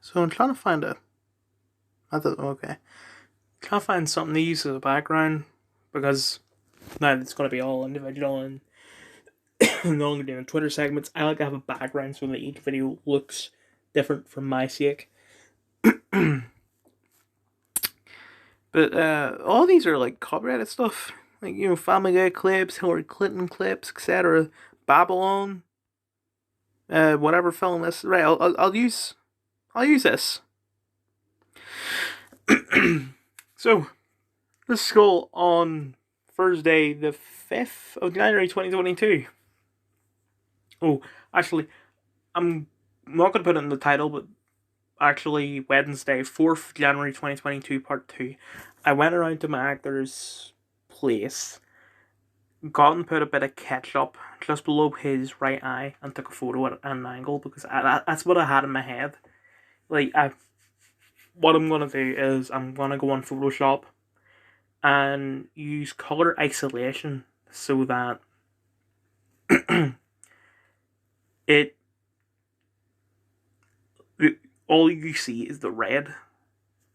So I'm trying to find a. I thought okay. Trying to find something to use as a background because now it's going to be all individual and no longer doing Twitter segments. I like to have a background so that each video looks different for my sake. But all these are like copyrighted stuff, like Family Guy clips, Hillary Clinton clips, etc. Babylon, whatever film this. Right, I'll use this. So let's go on Thursday, the 5th of January 2022. Oh, actually, I'm not going to put it in the title, but actually, Wednesday, 4th January 2022, part 2. I went around to my actor's place, got and put a bit of ketchup just below his right eye, and took a photo at an angle because that's what I had in my head. What I'm going to do is I'm going to go on Photoshop and use color isolation so that it all you see is the red,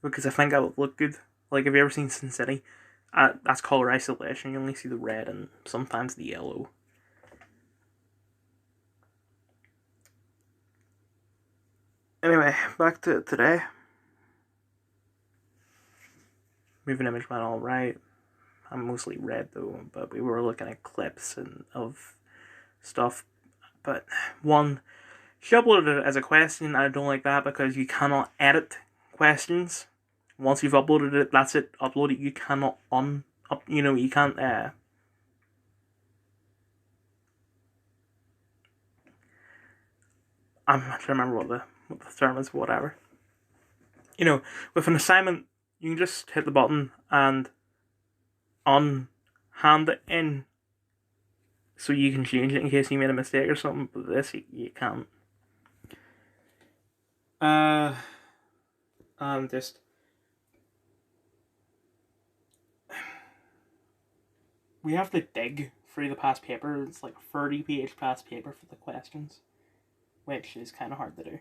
because I think that would look good. Like, have you ever seen Sin City? That's color isolation. You only see the red and sometimes the yellow. Anyway, back to today. Moving image went all right. I'm mostly red though, but we were looking at clips of stuff. But one, she uploaded it as a question. I don't like that because you cannot edit questions. Once you've uploaded it, that's it. Upload it. You cannot you can't. I'm not trying to remember what the term is. Whatever. With an assignment, you can just hit the button and unhand it in, so you can change it in case you made a mistake or something. But this you can't. And just we have to dig through the past paper. It's like a 30-page past paper for the questions, which is kind of hard to do.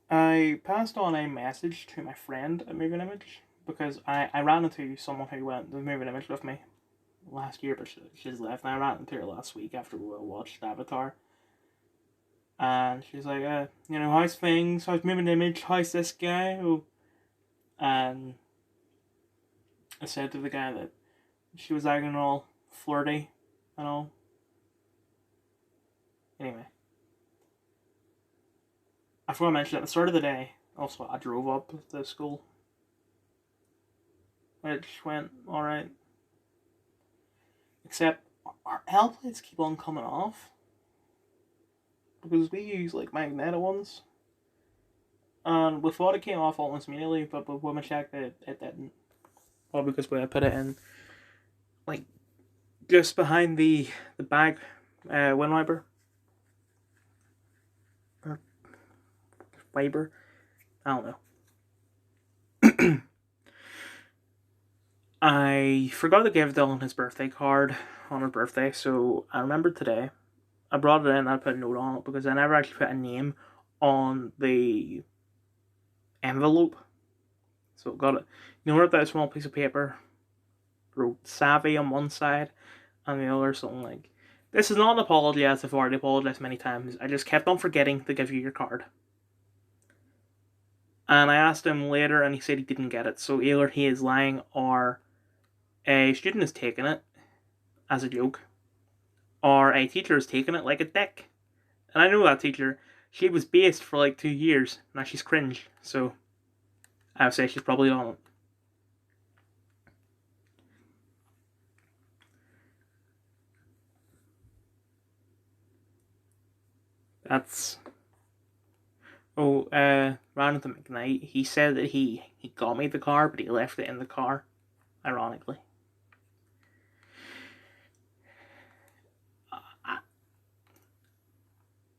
I passed on a message to my friend at Moving Image because I ran into someone who went to Moving Image with me last year, but she's left. And I ran into her last week after we watched Avatar. And she's like, how's things? How's Moving Image? How's this guy? Oh. And I said to the guy that she was acting all flirty and all. Anyway, I forgot to mention at the start of the day, also I drove up to school, which went alright. Except our L plates keep on coming off because we use like magnetic ones. And we thought it came off almost immediately, but when we checked it didn't. Probably because we had put it in like just behind the bag wind wiper. Or wiper. I don't know. I forgot to give Dylan his birthday card on his birthday, so I remembered today. I brought it in and I put a note on it because I never actually put a name on the envelope. So got it. Wrote that small piece of paper, wrote Savvy on one side, and the other something like, "This is not an apology, as I've already apologized many times. I just kept on forgetting to give you your card." And I asked him later, and he said he didn't get it. So either he is lying, or a student has taken it as a joke, or a teacher has taken it like a dick. And I know that teacher. She was based for like 2 years. Now she's cringe. So I would say she's probably on it. That's... Oh, Jonathan McKnight, he said that he got me the car, but he left it in the car, ironically.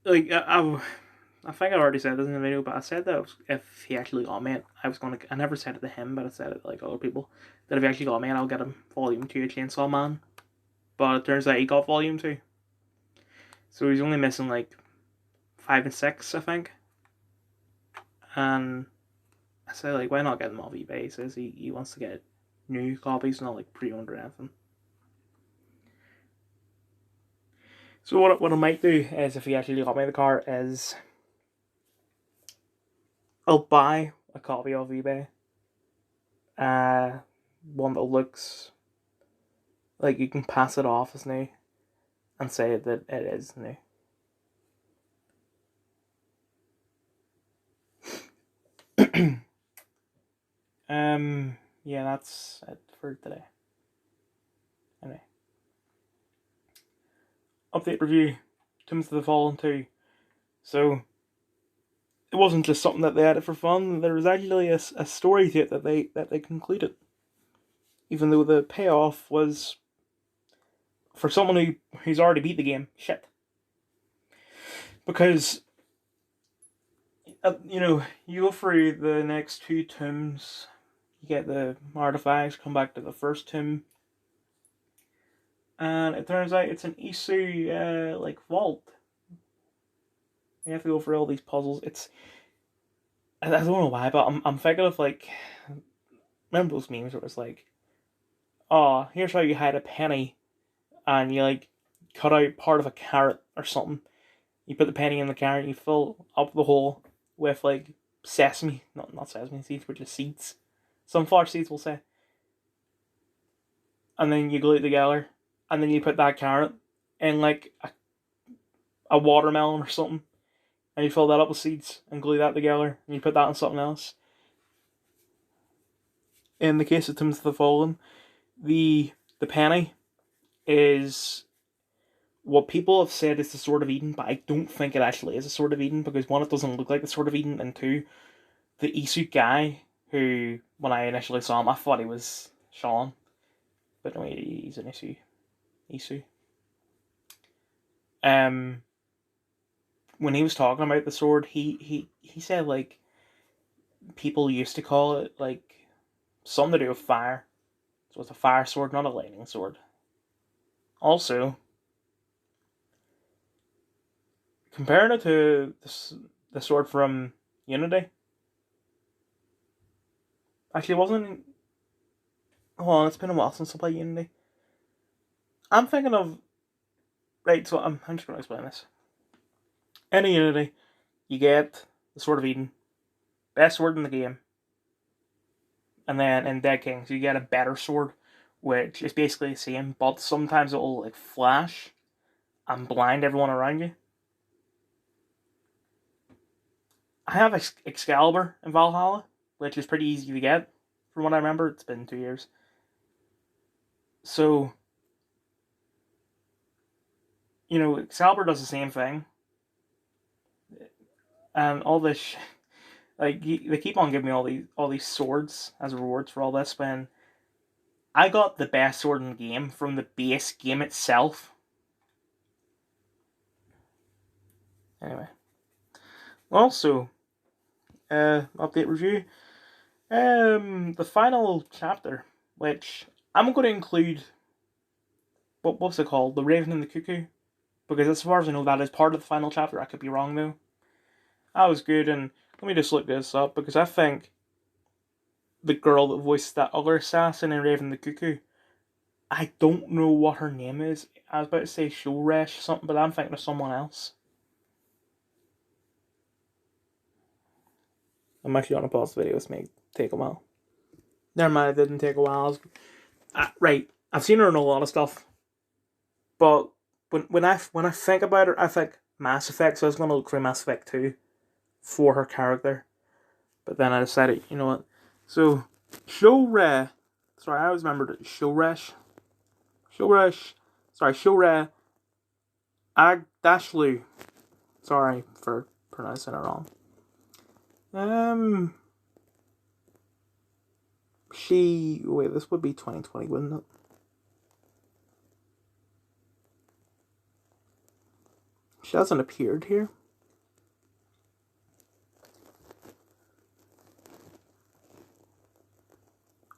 I think I already said this in the video, but I said that if he actually got me it, I never said it to him, but I said it to like other people, that if he actually got me it, I'll get him Volume 2 of Chainsaw Man. But it turns out he got Volume 2. So he's only missing like 5 and 6, I think. And I said, like, why not get them off eBay? He says he wants to get new copies, not like pre-owned or anything. So what I might do is, if he actually got me the car, is I'll buy a copy off eBay. One that looks like you can pass it off as new and say that it is new. Yeah, that's it for today. Anyway. Update review. Tombs of the Fallen 2. So, it wasn't just something that they added for fun, there was actually a story to it that they concluded. Even though the payoff was, for someone who's already beat the game, shit. Because, you go through the next 2 tombs, you get the artifacts, come back to the first tomb, and it turns out it's an Isu like vault. You have to go through all these puzzles. I don't know why, but I'm thinking of like, remember those memes where it's like, oh, here's how you hide a penny, and you like cut out part of a carrot or something. You put the penny in the carrot, you fill up the hole with like sesame, not sesame seeds, but just seeds, sunflower seeds, we'll say, and then you glue it together, and then you put that carrot in like a watermelon or something, and you fill that up with seeds and glue that together, and you put that in something else. In the case of Tombs of the Fallen, the penny is what people have said is the Sword of Eden, but I don't think it actually is a Sword of Eden, because one, it doesn't look like the Sword of Eden, and two, the Isu guy, who, when I initially saw him, I thought he was Sean, but no, he's an Isu. When he was talking about the sword, he said, like, people used to call it, like, something to do with fire. So it's a fire sword, not a lightning sword. Also, comparing it to the sword from Unity, actually it wasn't. Hold on, it's been a while since I played Unity. I'm thinking of. Right, so I'm just going to explain this. In a Unity, you get the Sword of Eden, best sword in the game. And then in Dead Kings, you get a better sword, which is basically the same, but sometimes it will like flash and blind everyone around you. I have Excalibur in Valhalla, which is pretty easy to get. From what I remember, it's been 2 years. So, Excalibur does the same thing. And all this, like, they keep on giving me all these swords as rewards for all this, when I got the best sword in the game from the base game itself. Anyway. Also, update review. The final chapter, which I'm going to include, what's it called? The Raven and the Cuckoo? Because as far as I know, that is part of the final chapter. I could be wrong, though. That was good, and let me just look this up, because I think the girl that voiced that other assassin in Raven the Cuckoo, I don't know what her name is. I was about to say Shoresh or something, but I'm thinking of someone else. I'm actually going to pause the video. This may take a while. Never mind, it didn't take a while. Right, I've seen her in a lot of stuff, but when I think about her, I think Mass Effect, so I was going to look for Mass Effect 2 for her character. But then I decided, you know what? So, Shore. Sorry, I always remembered it. Shoresh. Shore Agdashlu. Sorry for pronouncing it wrong. Wait, this would be 2020, wouldn't it? She hasn't appeared here.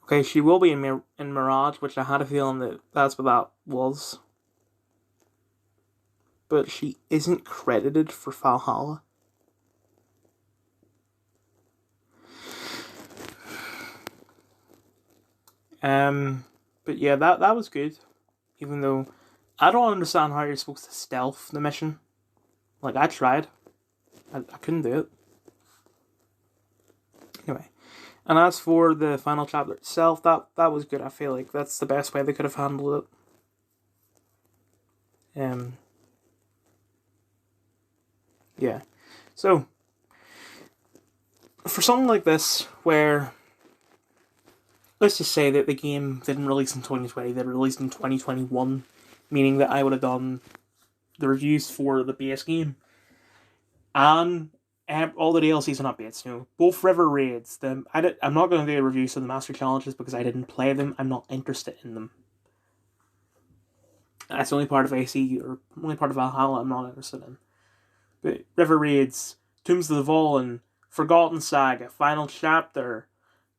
Okay, she will be in Mirage, which I had a feeling that's what that was. but she isn't credited for Valhalla. But yeah, that was good. Even though I don't understand how you're supposed to stealth the mission. Like, I tried. I couldn't do it. Anyway. And as for the final chapter itself, that was good. I feel like that's the best way they could have handled it. Yeah. So, for something like this, where let's just say that the game didn't release in 2020, they released in 2021, meaning that I would have done the reviews for the base game and all the DLCs and updates. You know, both River Raids. I'm not going to do reviews of the Master Challenges because I didn't play them. I'm not interested in them. That's the only part of AC or only part of Valhalla I'm not interested in. But River Raids, Tombs of the Fallen, Forgotten Saga, Final Chapter,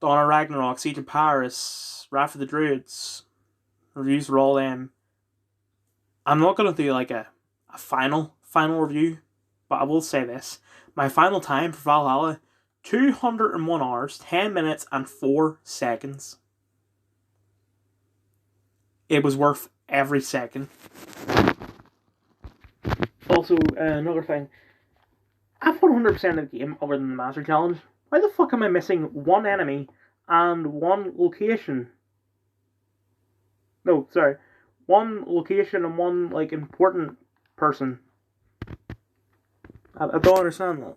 Dawn of Ragnarok, Siege of Paris, Wrath of the Druids. Reviews for all them. I'm not going to do like a final review, but I will say this. My final time for Valhalla, 201 hours, 10 minutes, and 4 seconds. It was worth every second. Also, another thing. I've 100% of the game other than the Master Challenge. Why the fuck am I missing one enemy and one location? No, sorry. One location and one, like, important person. I don't understand that.